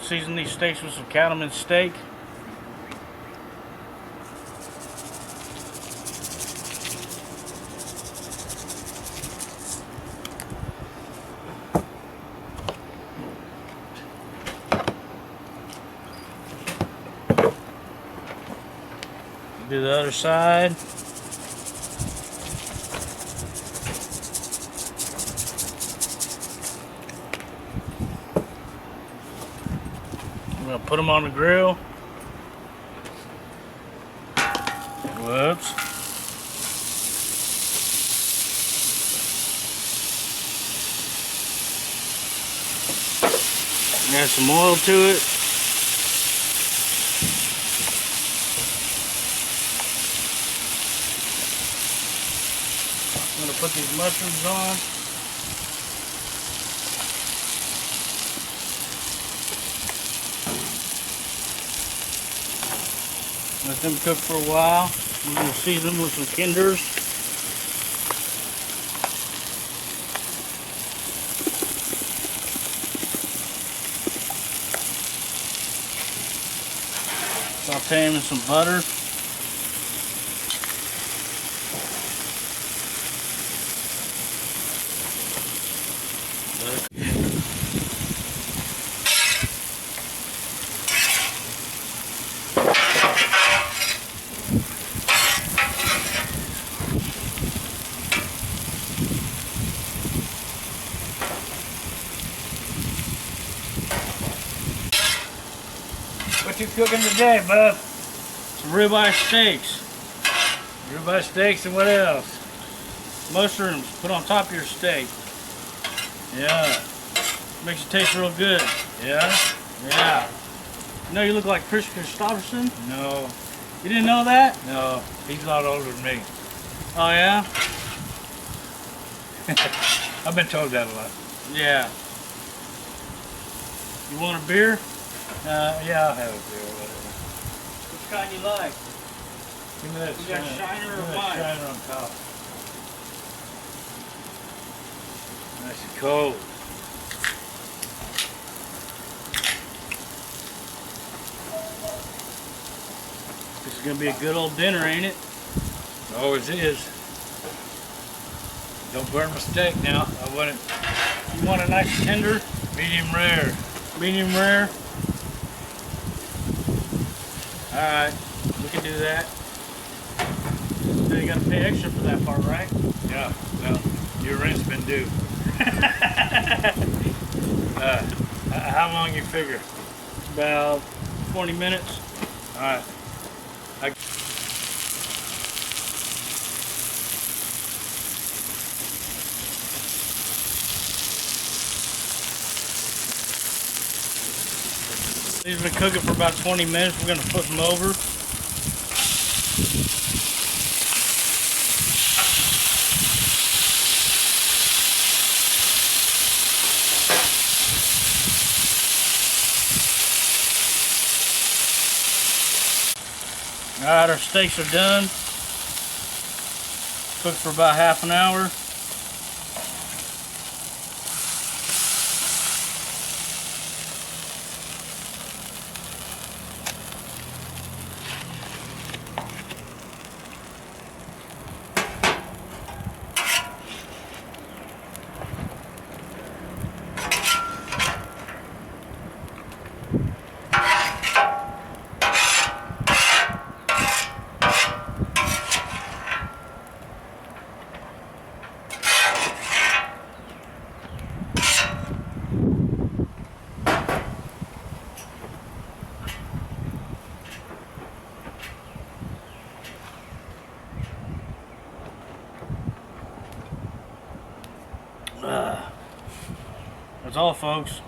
Season these steaks with some cattleman steak. Do the other side. I'm gonna put them on the grill. Whoops. Add some oil to it. I'm gonna put these mushrooms on. Let them cook for a while. We're going to season them with some kinders. Saute them in some butter. What you cooking today, bub? Some ribeye steaks. Ribeye steaks and what else? Mushrooms. Put on top of your steak. Yeah. Makes it taste real good. Yeah? Yeah. You know you look like Chris Christopherson? No. You didn't know that? No. He's a lot older than me. Oh yeah? I've been told that a lot. Yeah. You want a beer? Yeah, I'll have a beer or whatever. Which kind you like? Give me that You got Shiner or wine? wine? Shiner on top. Nice and cold. This is gonna be a good old dinner, ain't it? Always is. Don't burn my steak now. I want it You want a nice tender? medium rare. Medium rare? Alright, we can do that. So you gotta pay extra for that part, right? Yeah. Well, your rent's been due. How long you figure? About 20 minutes. All right. These have been cooking for about 20 minutes. We're gonna flip them over. Alright, our steaks are done. Cooked for about half an hour. That's all, folks.